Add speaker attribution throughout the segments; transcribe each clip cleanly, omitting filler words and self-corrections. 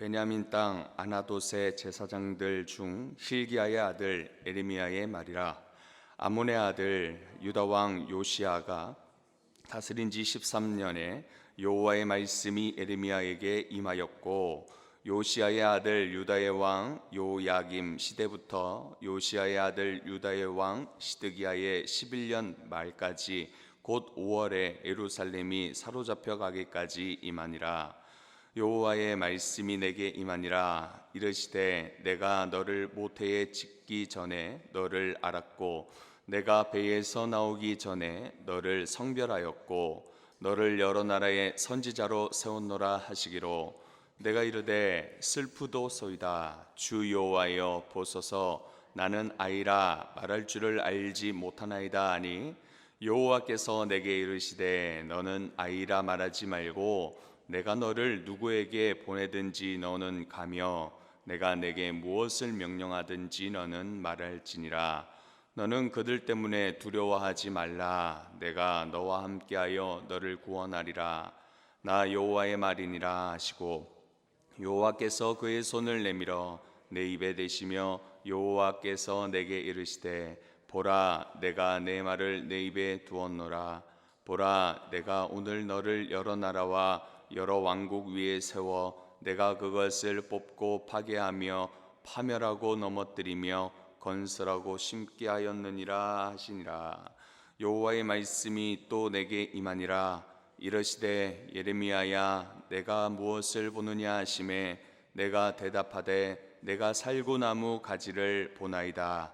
Speaker 1: 베냐민 땅 아나돗의 제사장들 중 hil기야의 아들 에레미야의 말이라. 아몬의 아들 유다 왕 요시야가 다스린 지 13년에 여호와의 말씀이 에레미야에게 임하였고, 요시야의 아들 유다의 왕 요야김 시대부터 요시야의 아들 유다의 왕 시드기야의 11년 말까지 곧 5월에 예루살렘이 사로잡혀 가기까지 임하니라. 여호와의 말씀이 내게 임하니라. 이르시되 내가 너를 모태에 짓기 전에 너를 알았고, 내가 배에서 나오기 전에 너를 성별하였고, 너를 여러 나라의 선지자로 세웠노라 하시기로, 내가 이르되 슬프도소이다. 주 여호와여 보소서, 나는 아이라 말할 줄을 알지 못하나이다 하니, 여호와께서 내게 이르시되 너는 아이라 말하지 말고 내가 너를 누구에게 보내든지 너는 가며 내가 내게 무엇을 명령하든지 너는 말할지니라. 너는 그들 때문에 두려워하지 말라. 내가 너와 함께하여 너를 구원하리라. 나 여호와의 말이니라 하시고, 여호와께서 그의 손을 내밀어 내 입에 대시며 여호와께서 내게 이르시되 보라, 내가 내 말을 내 입에 두었노라. 보라, 내가 오늘 너를 여러 나라와 여러 왕국 위에 세워 내가 그것을 뽑고 파괴하며 파멸하고 넘어뜨리며 건설하고 심게 하였느니라 하시니라. 여호와의 말씀이 또 내게 임하니라. 이르시되 예레미야야, 내가 무엇을 보느냐 하시매, 내가 대답하되 내가 살구나무 가지를 보나이다.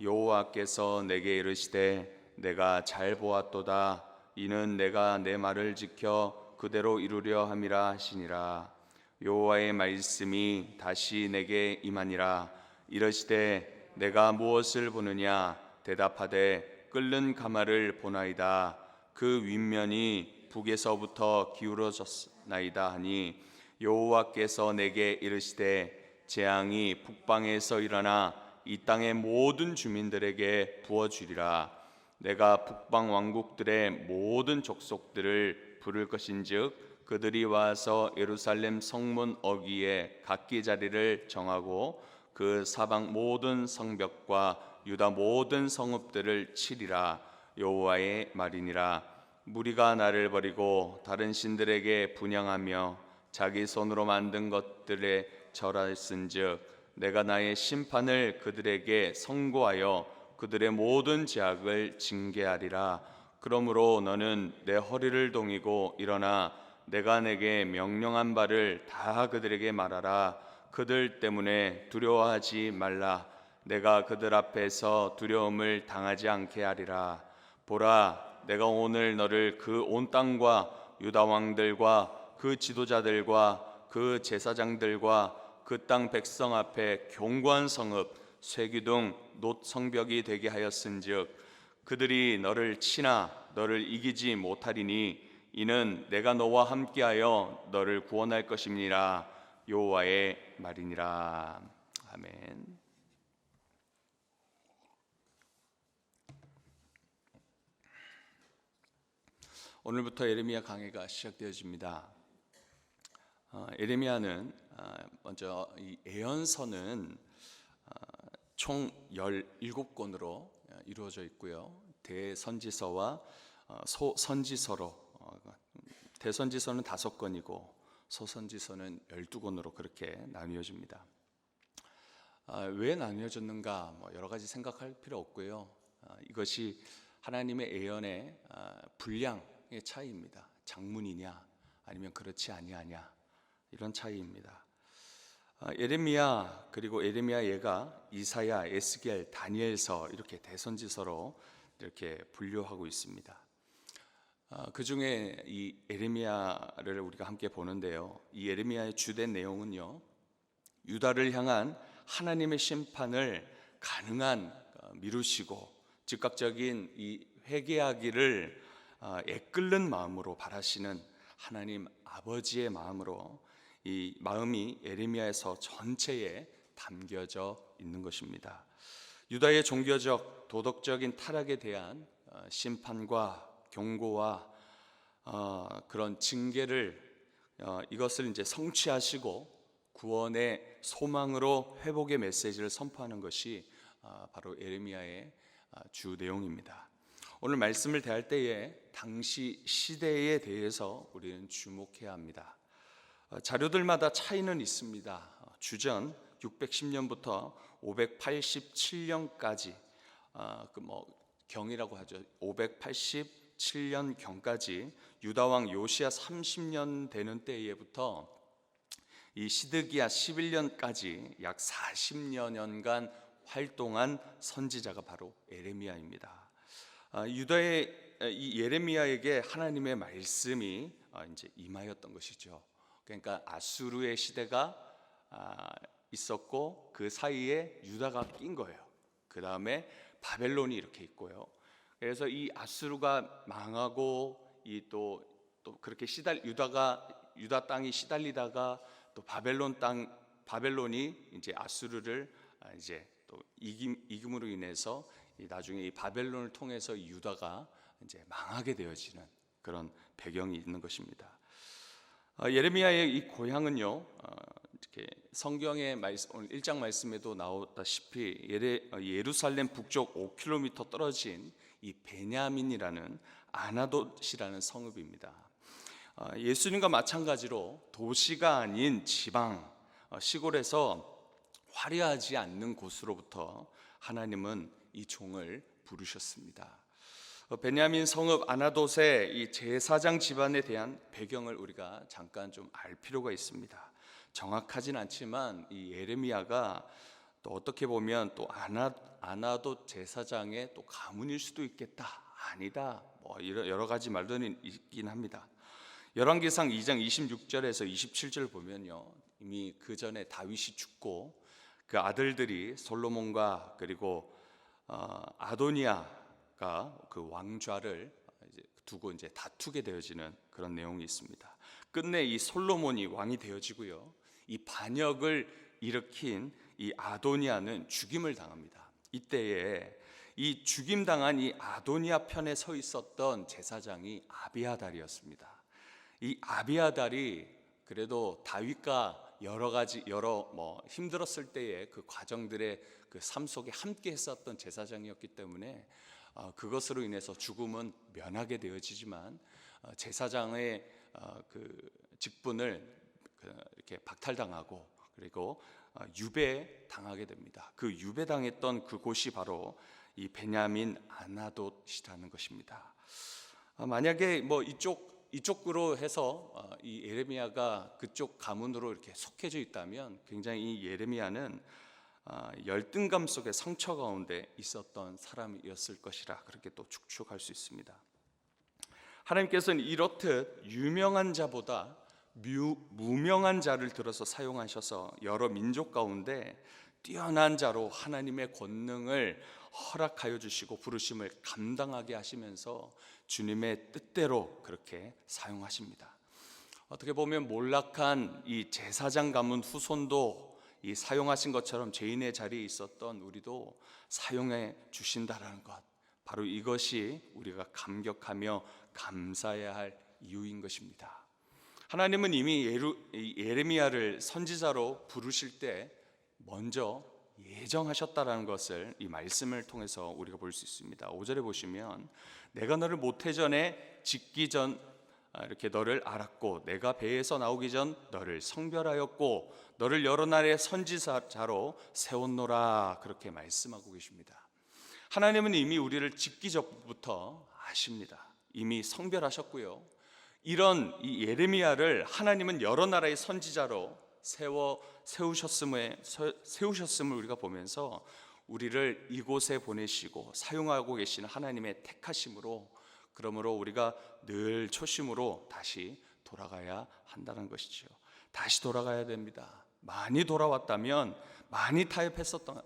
Speaker 1: 여호와께서 내게 이르시되 내가 잘 보았도다. 이는 내가 내 말을 지켜 그대로 이루려 함이라 하시니라. 여호와의 말씀이 다시 내게 임하니라. 이르시되 내가 무엇을 보느냐? 대답하되 끓는 가마를 보나이다. 그 윗면이 북에서부터 기울어졌나이다 하니, 여호와께서 내게 이르시되 재앙이 북방에서 일어나 이 땅의 모든 주민들에게 부어주리라. 내가 북방 왕국들의 모든 족속들을 부를 것인즉 그들이 와서 예루살렘 성문 어귀에 각기 자리를 정하고 그 사방 모든 성벽과 유다 모든 성읍들을 치리라. 여호와의 말이니라. 무리가 나를 버리고 다른 신들에게 분향하며 자기 손으로 만든 것들에 절하였은즉 내가 나의 심판을 그들에게 선고하여 그들의 모든 죄악을 징계하리라. 그러므로 너는 내 허리를 동이고 일어나 내가 내게 명령한 바를 다 그들에게 말하라. 그들 때문에 두려워하지 말라. 내가 그들 앞에서 두려움을 당하지 않게 하리라. 보라, 내가 오늘 너를 그 온 땅과 유다 왕들과 그 지도자들과 그 제사장들과 그 땅 백성 앞에 견고한 성읍 쇠기둥 놋 성벽이 되게 하였은즉 그들이 너를 치나 너를 이기지 못하리니, 이는 내가 너와 함께하여 너를 구원할 것임이니라. 여호와의 말이니라. 아멘. 오늘부터 예레미야 강해가 시작되어집니다. 예레미야는 먼저 이 예언서는 총 17권으로 이루어져 있고요. 대선지서와 소선지서로, 대선지서는 5권이고 소선지서는 12권으로 그렇게 나뉘어집니다. 왜 나뉘어졌는가 여러 가지 생각할 필요 없고요. 이것이 하나님의 예언의 분량의 차이입니다. 장문이냐 아니면 그렇지 아니하냐, 이런 차이입니다. 예레미야 그리고 예레미야 예가 이사야, 에스겔, 다니엘서 이렇게 대선지서로 이렇게 분류하고 있습니다. 그 중에 이 예레미야를 우리가 함께 보는데요. 이 예레미야의 주된 내용은요, 유다를 향한 하나님의 심판을 가능한 미루시고 즉각적인 이 회개하기를 애끓는 마음으로 바라시는 하나님 아버지의 마음으로 이 마음이 예레미야에서 전체에 담겨져 있는 것입니다. 유다의 종교적 도덕적인 타락에 대한 심판과 경고와 그런 징계를 이것을 이제 성취하시고 구원의 소망으로 회복의 메시지를 선포하는 것이 바로 예레미야의 주 내용입니다. 오늘 말씀을 대할 때에 당시 시대에 대해서 우리는 주목해야 합니다. 자료들마다 차이는 있습니다. 주전 610년부터 587년까지 경이라고 하죠. 587년 경까지 유다 왕 요시야 30년 되는 때에부터 이 시드기야 11년까지 약 40여 년간 활동한 선지자가 바로 예레미야입니다. 유다의 이 예레미야에게 하나님의 말씀이 이제 임하였던 것이죠. 그러니까 아수르의 시대가 있었고 그 사이에 유다가 낀 거예요. 그 다음에 바벨론이 이렇게 있고요. 그래서 이 아수르가 망하고 또 그렇게 유다 땅이 시달리다가 또 바벨론이 이제 아수르를 이제 또 이김으로 인해서 나중에 이 바벨론을 통해서 유다가 이제 망하게 되어지는 그런 배경이 있는 것입니다. 예레미야의 이 고향은요, 이렇게 성경의 오늘 1장 말씀에도 나오다시피 예루살렘 북쪽 5km 떨어진 이 베냐민이라는 아나돗이라는 성읍입니다. 예수님과 마찬가지로 도시가 아닌 지방 시골에서 화려하지 않는 곳으로부터 하나님은 이 종을 부르셨습니다. 베냐민 성읍 아나돗의 이 제사장 집안에 대한 배경을 우리가 잠깐 좀 알 필요가 있습니다. 정확하진 않지만 이 예레미야가 또 어떻게 보면 또 아나돗 제사장의 또 가문일 수도 있겠다, 아니다, 여러 가지 말들이 있긴 합니다. 열왕기상 2장 26절에서 27절 보면요, 이미 그 전에 다윗이 죽고 그 아들들이 솔로몬과 그리고 아도니아가 그 왕좌를 두고 이제 다투게 되어지는 그런 내용이 있습니다. 끝내 이 솔로몬이 왕이 되어지고요, 이 반역을 일으킨 이 아도니아는 죽임을 당합니다. 이때에 이 죽임당한 이 아도니아 편에 서 있었던 제사장이 아비아달이었습니다. 이 아비아달이 그래도 다윗과 여러 힘들었을 때의 그 과정들의 그 삶 속에 함께 했었던 제사장이었기 때문에 그것으로 인해서 죽음은 면하게 되어지지만 제사장의 그 직분을 이렇게 박탈당하고 그리고 유배당하게 됩니다. 그 유배당했던 그곳이 바로 이 베냐민 아나돗이라는 것입니다. 만약에 이쪽으로 해서 이 예레미야가 그쪽 가문으로 이렇게 속해져 있다면 굉장히 이 예레미야는 열등감 속의 상처 가운데 있었던 사람이었을 것이라 그렇게 또 축축할 수 있습니다. 하나님께서는 이렇듯 유명한 자보다 무명한 자를 들어서 사용하셔서 여러 민족 가운데 뛰어난 자로 하나님의 권능을 허락하여 주시고 부르심을 감당하게 하시면서 주님의 뜻대로 그렇게 사용하십니다. 어떻게 보면 몰락한 이 제사장 가문 후손도 이 사용하신 것처럼 죄인의 자리에 있었던 우리도 사용해 주신다라는 것, 바로 이것이 우리가 감격하며 감사해야 할 이유인 것입니다. 하나님은 이미 예레미야를 선지자로 부르실 때 먼저 예정하셨다라는 것을 이 말씀을 통해서 우리가 볼 수 있습니다. 5절에 보시면 내가 너를 모태전에 짓기 전 이렇게 너를 알았고 내가 배에서 나오기 전 너를 성별하였고 너를 여러 나라의 선지자로 세웠노라, 그렇게 말씀하고 계십니다. 하나님은 이미 우리를 짓기 전부터 아십니다. 이미 성별하셨고요, 이런 이 예레미야를 하나님은 여러 나라의 선지자로 세우셨음을 우리가 보면서 우리를 이곳에 보내시고 사용하고 계시는 하나님의 택하심으로, 그러므로 우리가 늘 초심으로 다시 돌아가야 한다는 것이죠. 다시 돌아가야 됩니다. 많이 돌아왔다면, 많이 타협했었던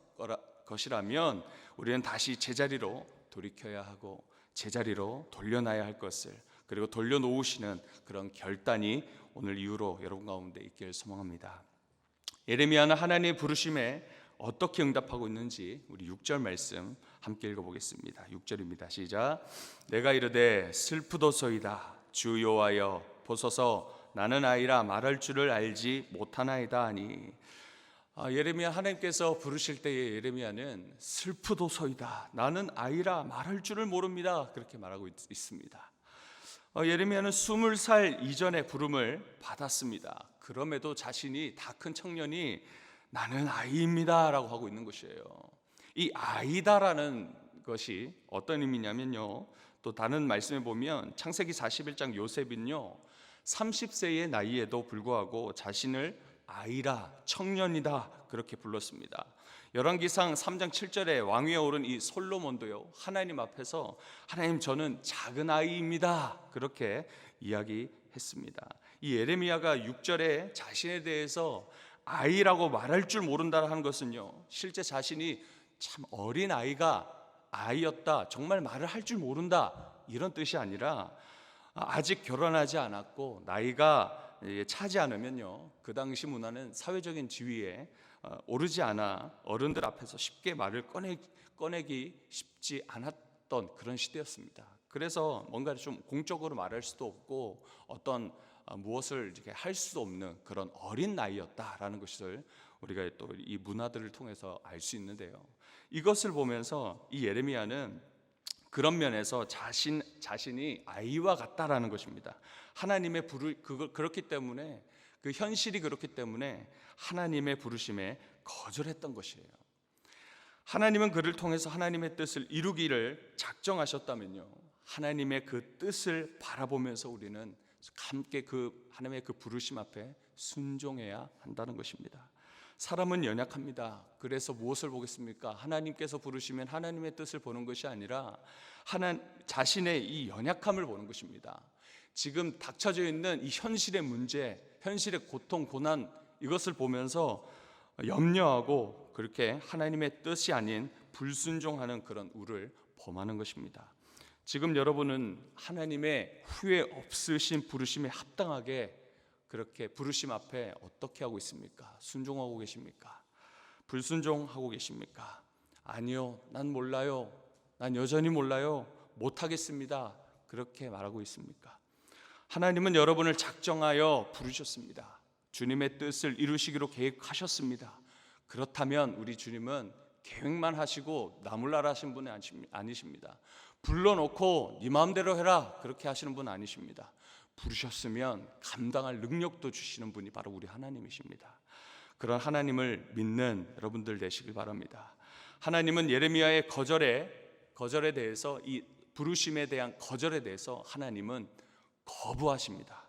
Speaker 1: 것이라면 우리는 다시 제자리로 돌이켜야 하고 제자리로 돌려놔야 할 것을, 그리고 돌려놓으시는 그런 결단이 오늘 이후로 여러분 가운데 있기를 소망합니다. 예레미야는 하나님의 부르심에 어떻게 응답하고 있는지 우리 6절 말씀 함께 읽어보겠습니다. 6절입니다. 시작. 내가 이르되 슬프도소이다. 주 여호와여 보소서 나는 아이라 말할 줄을 알지 못하나이다 하니. 예레미야, 하나님께서 부르실 때에 예레미야는 슬프도소이다, 나는 아이라 말할 줄을 모릅니다, 그렇게 말하고 있습니다. 예레미야는 20살 이전에 부름을 받았습니다. 그럼에도 자신이 다 큰 청년이 나는 아이입니다 라고 하고 있는 것이에요. 이 아이다라는 것이 어떤 의미냐면요, 또 다른 말씀에 보면 창세기 41장 요셉은요 30세의 나이에도 불구하고 자신을 아이라, 청년이다 그렇게 불렀습니다. 열왕기상 3장 7절에 왕위에 오른 이 솔로몬도요 하나님 앞에서 하나님, 저는 작은 아이입니다 그렇게 이야기했습니다. 이 예레미야가 6절에 자신에 대해서 아이라고 말할 줄 모른다 하는 것은요, 실제 자신이 참 어린 아이였다, 정말 말을 할 줄 모른다 이런 뜻이 아니라, 아직 결혼하지 않았고 나이가 차지 않으면요 그 당시 문화는 사회적인 지위에 오르지 않아 어른들 앞에서 쉽게 말을 꺼내기 쉽지 않았던 그런 시대였습니다. 그래서 뭔가 좀 공적으로 말할 수도 없고 어떤 무엇을 이렇게 할 수도 없는 그런 어린 나이였다라는 것을 우리가 또 이 문화들을 통해서 알 수 있는데요, 이것을 보면서 이 예레미야는 그런 면에서 자신이 아이와 같다라는 것입니다. 하나님의 그렇기 때문에, 그 현실이 그렇기 때문에 하나님의 부르심에 거절했던 것이에요. 하나님은 그를 통해서 하나님의 뜻을 이루기를 작정하셨다면요, 하나님의 그 뜻을 바라보면서 우리는 함께 그 하나님의 그 부르심 앞에 순종해야 한다는 것입니다. 사람은 연약합니다. 그래서 무엇을 보겠습니까? 하나님께서 부르시면 하나님의 뜻을 보는 것이 아니라 자신의 이 연약함을 보는 것입니다. 지금 닥쳐져 있는 이 현실의 문제, 현실의 고통, 고난, 이것을 보면서 염려하고 그렇게 하나님의 뜻이 아닌 불순종하는 그런 우를 범하는 것입니다. 지금 여러분은 하나님의 후회 없으신 부르심에 합당하게 그렇게 부르심 앞에 어떻게 하고 있습니까? 순종하고 계십니까? 불순종하고 계십니까? 아니요, 난 몰라요, 난 여전히 몰라요, 못하겠습니다, 그렇게 말하고 있습니까? 하나님은 여러분을 작정하여 부르셨습니다. 주님의 뜻을 이루시기로 계획하셨습니다. 그렇다면 우리 주님은 계획만 하시고 나몰라라 하신 분이 아니십니다. 불러놓고 네 마음대로 해라 그렇게 하시는 분 아니십니다. 부르셨으면 감당할 능력도 주시는 분이 바로 우리 하나님이십니다. 그런 하나님을 믿는 여러분들 되시길 바랍니다. 하나님은 예레미야의 거절에 대해서, 이 부르심에 대한 거절에 대해서 하나님은 거부하십니다.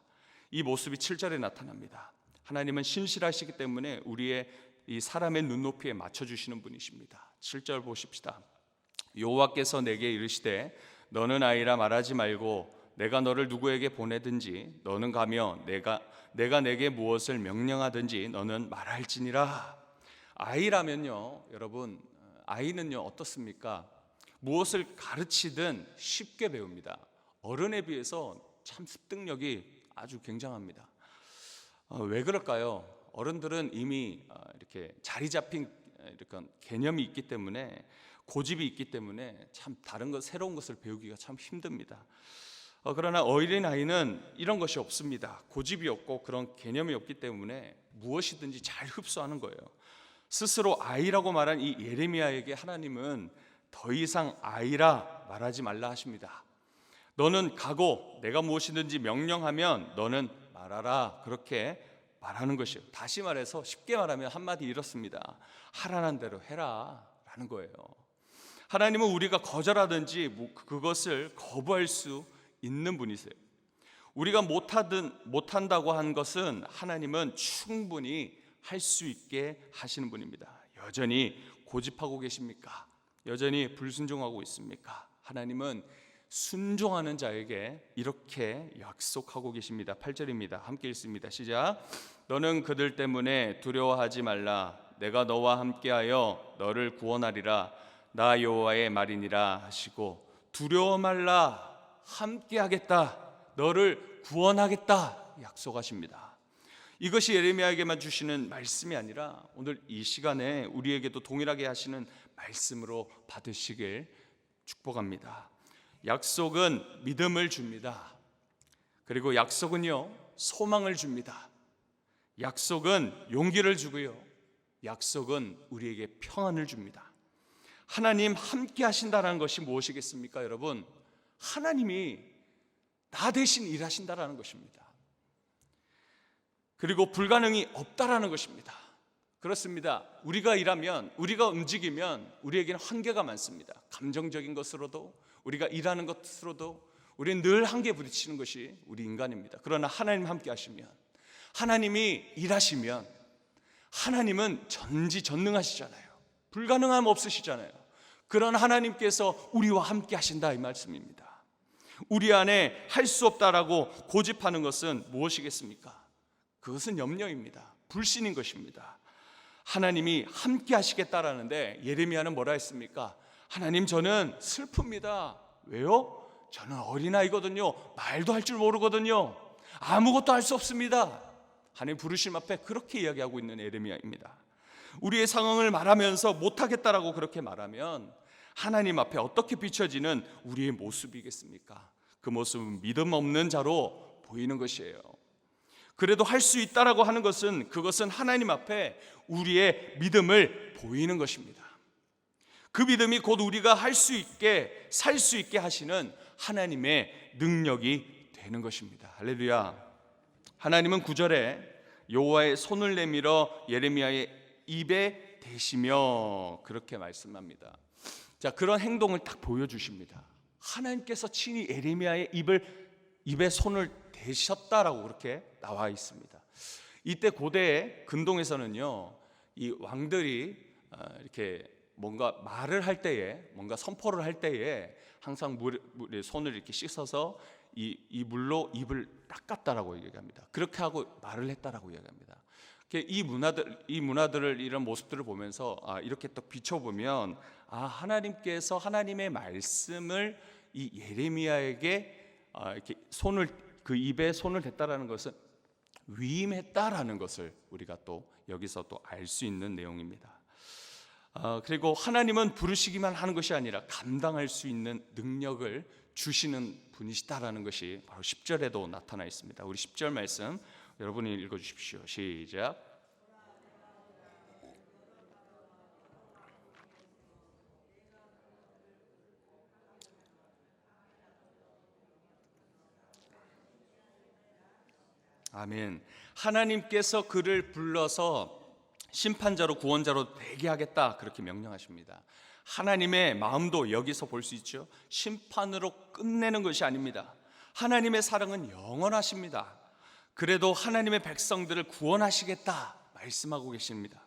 Speaker 1: 이 모습이 7절에 나타납니다. 하나님은 신실하시기 때문에 우리의 이 사람의 눈높이에 맞춰주시는 분이십니다. 7절 보십시다. 여호와께서 내게 이르시되 너는 아이라 말하지 말고 내가 너를 누구에게 보내든지 너는 가며 내가 내게 무엇을 명령하든지 너는 말할지니라. 아이라면요, 여러분, 아이는요 어떻습니까? 무엇을 가르치든 쉽게 배웁니다. 어른에 비해서 참 습득력이 아주 굉장합니다. 왜 그럴까요? 어른들은 이미 이렇게 자리 잡힌 이런 개념이 있기 때문에, 고집이 있기 때문에 참 다른 것, 새로운 것을 배우기가 참 힘듭니다. 그러나 어린아이는 이런 것이 없습니다. 고집이 없고 그런 개념이 없기 때문에 무엇이든지 잘 흡수하는 거예요. 스스로 아이라고 말한 이 예레미야에게 하나님은 더 이상 아이라 말하지 말라 하십니다. 너는 가고 내가 무엇이든지 명령하면 너는 말하라, 그렇게 말하는 것이에요. 다시 말해서 쉽게 말하면 한마디 이렇습니다. 하라는 대로 해라 라는 거예요. 하나님은 우리가 거절하든지 그것을 거부할 수 있는 분이세요. 우리가 못한다고 한 것은 하나님은 충분히 할 수 있게 하시는 분입니다. 여전히 고집하고 계십니까? 여전히 불순종하고 있습니까? 하나님은 순종하는 자에게 이렇게 약속하고 계십니다. 8절입니다. 함께 읽습니다. 시작. 너는 그들 때문에 두려워하지 말라. 내가 너와 함께하여 너를 구원하리라. 나 여호와의 말이니라 하시고, 두려워 말라, 함께하겠다, 너를 구원하겠다 약속하십니다. 이것이 예레미야에게만 주시는 말씀이 아니라 오늘 이 시간에 우리에게도 동일하게 하시는 말씀으로 받으시길 축복합니다. 약속은 믿음을 줍니다. 그리고 약속은요 소망을 줍니다. 약속은 용기를 주고요, 약속은 우리에게 평안을 줍니다. 하나님 함께 하신다는 것이 무엇이겠습니까? 여러분, 하나님이 나 대신 일하신다라는 것입니다. 그리고 불가능이 없다라는 것입니다. 그렇습니다. 우리가 일하면, 우리가 움직이면 우리에게는 한계가 많습니다. 감정적인 것으로도, 우리가 일하는 것으로도 우리는 늘 한계에 부딪히는 것이 우리 인간입니다. 그러나 하나님 함께 하시면, 하나님이 일하시면, 하나님은 전지전능하시잖아요. 불가능함 없으시잖아요. 그런 하나님께서 우리와 함께 하신다, 이 말씀입니다. 우리 안에 할 수 없다라고 고집하는 것은 무엇이겠습니까? 그것은 염려입니다. 불신인 것입니다. 하나님이 함께 하시겠다라는데 예레미야는 뭐라 했습니까? 하나님, 저는 슬픕니다. 왜요? 저는 어린아이거든요. 말도 할 줄 모르거든요. 아무것도 할 수 없습니다. 하나님 부르심 앞에 그렇게 이야기하고 있는 예레미야입니다. 우리의 상황을 말하면서 못하겠다라고 그렇게 말하면 하나님 앞에 어떻게 비춰지는 우리의 모습이겠습니까? 그 모습은 믿음 없는 자로 보이는 것이에요. 그래도 할 수 있다라고 하는 것은, 그것은 하나님 앞에 우리의 믿음을 보이는 것입니다. 그 믿음이 곧 우리가 할 수 있게, 살 수 있게 하시는 하나님의 능력이 되는 것입니다. 할렐루야. 하나님은 9절에 여호와의 손을 내밀어 예레미야의 입에 대시며 그렇게 말씀합니다. 자, 그런 행동을 딱 보여주십니다. 하나님께서 친히 예레미야의 입에 손을 대셨다라고 그렇게 나와 있습니다. 이때 고대 근동에서는요, 이 왕들이 이렇게 뭔가 말을 할 때에, 뭔가 선포를 할 때에 항상 물에 손을 이렇게 씻어서 이 물로 입을 닦았다라고 얘기합니다. 그렇게 하고 말을 했다라고 얘기합니다. 이 문화들을, 이런 모습들을 보면서 이렇게 또 비춰보면, 하나님께서 하나님의 말씀을 이 예레미야에게 이렇게 그 입에 손을 댔다라는 것은 위임했다라는 것을 우리가 또 여기서 또 알 수 있는 내용입니다. 그리고 하나님은 부르시기만 하는 것이 아니라 감당할 수 있는 능력을 주시는 분이시다라는 것이 바로 10절에도 나타나 있습니다. 우리 10절 말씀 여러분이 읽어주십시오. 시작. 아멘. 하나님께서 그를 불러서 심판자로, 구원자로 되게 하겠다, 그렇게 명령하십니다. 하나님의 마음도 여기서 볼 수 있죠. 심판으로 끝내는 것이 아닙니다. 하나님의 사랑은 영원하십니다. 그래도 하나님의 백성들을 구원하시겠다 말씀하고 계십니다.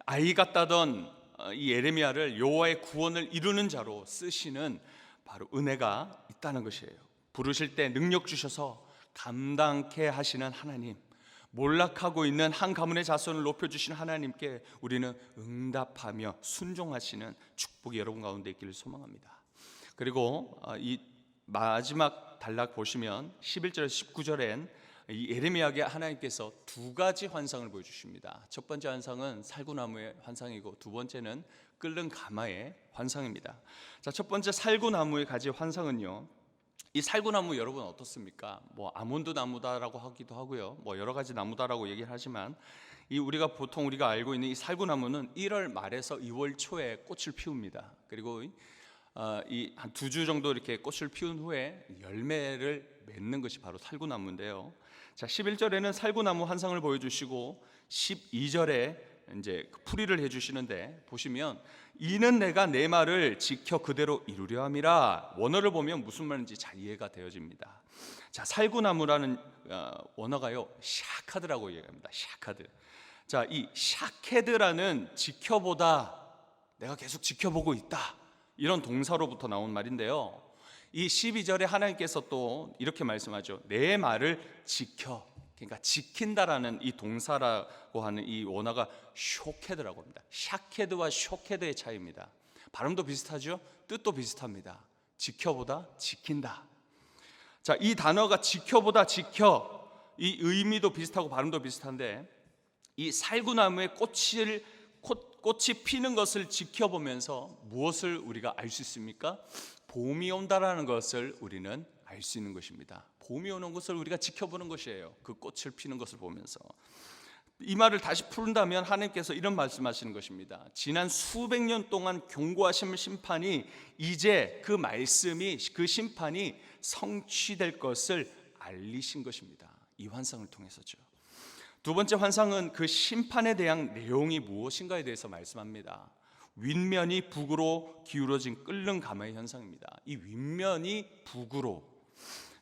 Speaker 1: 아이 같다던 이 예레미야를 여호와의 구원을 이루는 자로 쓰시는 바로 은혜가 있다는 것이에요. 부르실 때 능력 주셔서 감당케 하시는 하나님, 몰락하고 있는 한 가문의 자손을 높여주신 하나님께 우리는 응답하며 순종하시는 축복이 여러분 가운데 있기를 소망합니다. 그리고 이 마지막 단락 보시면 11절에서 19절엔 이 예레미야에게 하나님께서 두 가지 환상을 보여주십니다. 첫 번째 환상은 살구나무의 환상이고, 두 번째는 끓는 가마의 환상입니다. 자, 첫 번째 살구나무의 가지 환상은요, 이 살구나무 여러분 어떻습니까? 아몬드 나무다라고 하기도 하고요, 여러 가지 나무다라고 얘기를 하지만, 보통 우리가 알고 있는 이 살구나무는 1월 말에서 2월 초에 꽃을 피웁니다. 그리고 이 한 2주 정도 이렇게 꽃을 피운 후에 열매를 맺는 것이 바로 살구나무인데요. 자, 11절에는 살구나무 환상을 보여주시고 12절에 이제 풀이를 해주시는데, 보시면 이는 내가 내 말을 지켜 그대로 이루려 함이라. 원어를 보면 무슨 말인지 잘 이해가 되어집니다. 자, 살구나무라는 원어가요, 샤카드라고 얘기합니다. 샤카드. 자, 이 샤케드라는 지켜보다, 내가 계속 지켜보고 있다, 이런 동사로부터 나온 말인데요. 이 12절에 하나님께서 또 이렇게 말씀하죠. 내 말을 지켜. 그러니까 지킨다라는 이 동사라고 하는 이 원어가 쇼케드라고 합니다. 샤케드와 쇼케드의 차이입니다. 발음도 비슷하죠? 뜻도 비슷합니다. 지켜보다, 지킨다. 자, 이 단어가 지켜보다, 지켜, 이 의미도 비슷하고 발음도 비슷한데, 이 살구나무의 꽃이 피는 것을 지켜보면서 무엇을 우리가 알 수 있습니까? 봄이 온다라는 것을 우리는 알 수 있는 것입니다. 봄이 오는 것을 우리가 지켜보는 것이에요. 그 꽃을 피는 것을 보면서. 이 말을 다시 푼다면 하나님께서 이런 말씀하시는 것입니다. 지난 수백 년 동안 경고하신 심판이 이제 그 말씀이, 그 심판이 성취될 것을 알리신 것입니다. 이 환상을 통해서죠. 두 번째 환상은 그 심판에 대한 내용이 무엇인가에 대해서 말씀합니다. 윗면이 북으로 기울어진 끓는 가마의 현상입니다. 이 윗면이 북으로.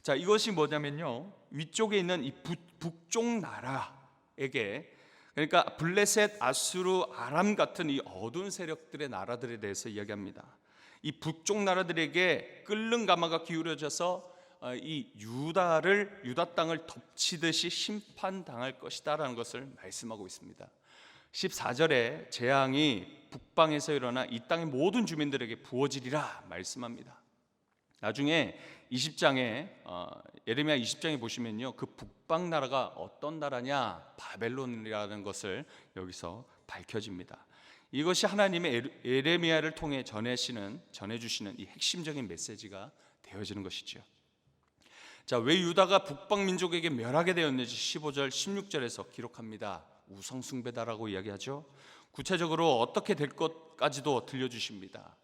Speaker 1: 자, 이것이 뭐냐면요, 위쪽에 있는 이 북쪽 나라에게, 그러니까 블레셋, 아수르, 아람 같은 이 어두운 세력들의 나라들에 대해서 이야기합니다. 이 북쪽 나라들에게 끓는 가마가 기울어져서 이 유다 땅을 덮치듯이 심판당할 것이다라는 것을 말씀하고 있습니다. 14절에 재앙이 북방에서 일어나 이 땅의 모든 주민들에게 부어지리라 말씀합니다. 나중에 20장에 예레미야 20장에 보시면요, 그 북방 나라가 어떤 나라냐, 바벨론이라는 것을 여기서 밝혀집니다. 이것이 하나님의 예레미야를 통해 전해주시는 이 핵심적인 메시지가 되어지는 것이죠. 자, 왜 유다가 북방 민족에게 멸하게 되었는지 15절 16절에서 기록합니다. 우상 숭배다라고 이야기하죠. 구체적으로 어떻게 될 것까지도 들려주십니다.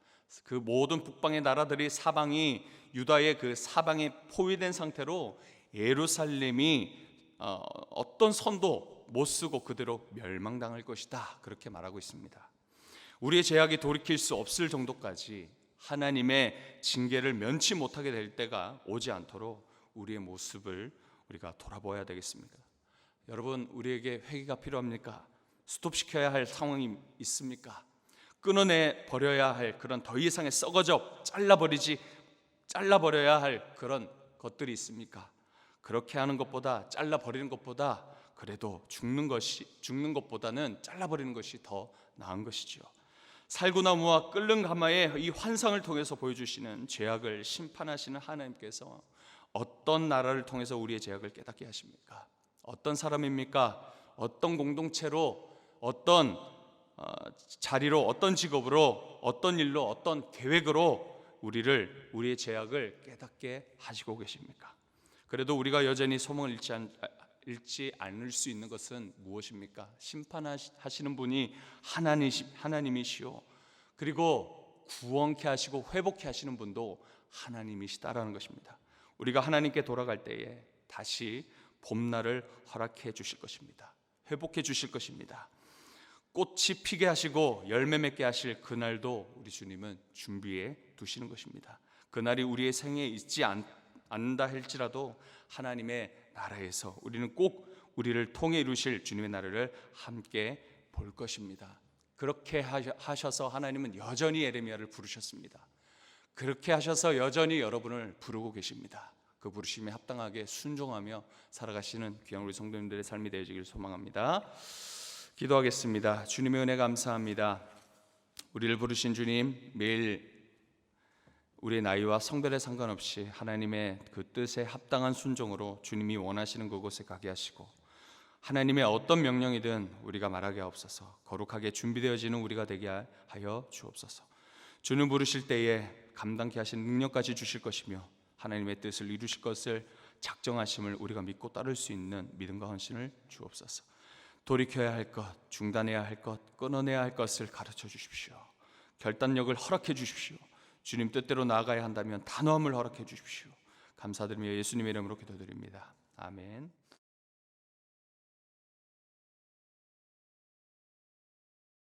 Speaker 1: 그 모든 북방의 나라들이 사방이 유다의 그 사방에 포위된 상태로 예루살렘이 어떤 선도 못 쓰고 그대로 멸망당할 것이다, 그렇게 말하고 있습니다. 우리의 죄악이 돌이킬 수 없을 정도까지 하나님의 징계를 면치 못하게 될 때가 오지 않도록 우리의 모습을 우리가 돌아보아야 되겠습니다. 여러분, 우리에게 회개가 필요합니까? 스톱시켜야 할 상황이 있습니까? 끊어내 버려야 할 그런 더 이상의 썩어져 잘라버려야 할 그런 것들이 있습니까? 그렇게 하는 것보다, 잘라버리는 것보다, 그래도 죽는 것보다는 잘라버리는 것이 더 나은 것이죠. 살구나무와 끓는 가마의 이 환상을 통해서 보여주시는 죄악을 심판하시는 하나님께서 어떤 나라를 통해서 우리의 죄악을 깨닫게 하십니까? 어떤 사람입니까? 어떤 공동체로, 어떤 자리로, 어떤 직업으로, 어떤 일로, 어떤 계획으로 우리의 죄악을 깨닫게 하시고 계십니까? 그래도 우리가 여전히 소망을 잃지 않을 수 있는 것은 무엇입니까? 심판하시는 분이 하나님이시오. 그리고 구원케 하시고 회복케 하시는 분도 하나님이시다라는 것입니다. 우리가 하나님께 돌아갈 때에 다시 봄날을 허락해 주실 것입니다. 회복해 주실 것입니다. 꽃이 피게 하시고 열매 맺게 하실 그날도 우리 주님은 준비해 두시는 것입니다. 그날이 우리의 생에 있지 않는다 할지라도 하나님의 나라에서 우리는 꼭 우리를 통해 이루실 주님의 나라를 함께 볼 것입니다. 그렇게 하셔서 하나님은 여전히 예레미야를 부르셨습니다. 그렇게 하셔서 여전히 여러분을 부르고 계십니다. 그 부르심에 합당하게 순종하며 살아가시는 귀한 우리 성도님들의 삶이 되어지길 소망합니다. 기도하겠습니다. 주님의 은혜 감사합니다. 우리를 부르신 주님, 매일 우리의 나이와 성별에 상관없이 하나님의 그 뜻에 합당한 순종으로 주님이 원하시는 그곳에 가게 하시고, 하나님의 어떤 명령이든 우리가 말하게 하옵소서. 거룩하게 준비되어지는 우리가 되게 하여 주옵소서. 주님 부르실 때에 감당케 하신 능력까지 주실 것이며 하나님의 뜻을 이루실 것을 작정하심을 우리가 믿고 따를 수 있는 믿음과 헌신을 주옵소서. 돌이켜야 할 것, 중단해야 할 것, 끊어내야 할 것을 가르쳐 주십시오. 결단력을 허락해 주십시오. 주님 뜻대로 나아가야 한다면 단호함을 허락해 주십시오. 감사드리며 예수님의 이름으로 기도드립니다. 아멘.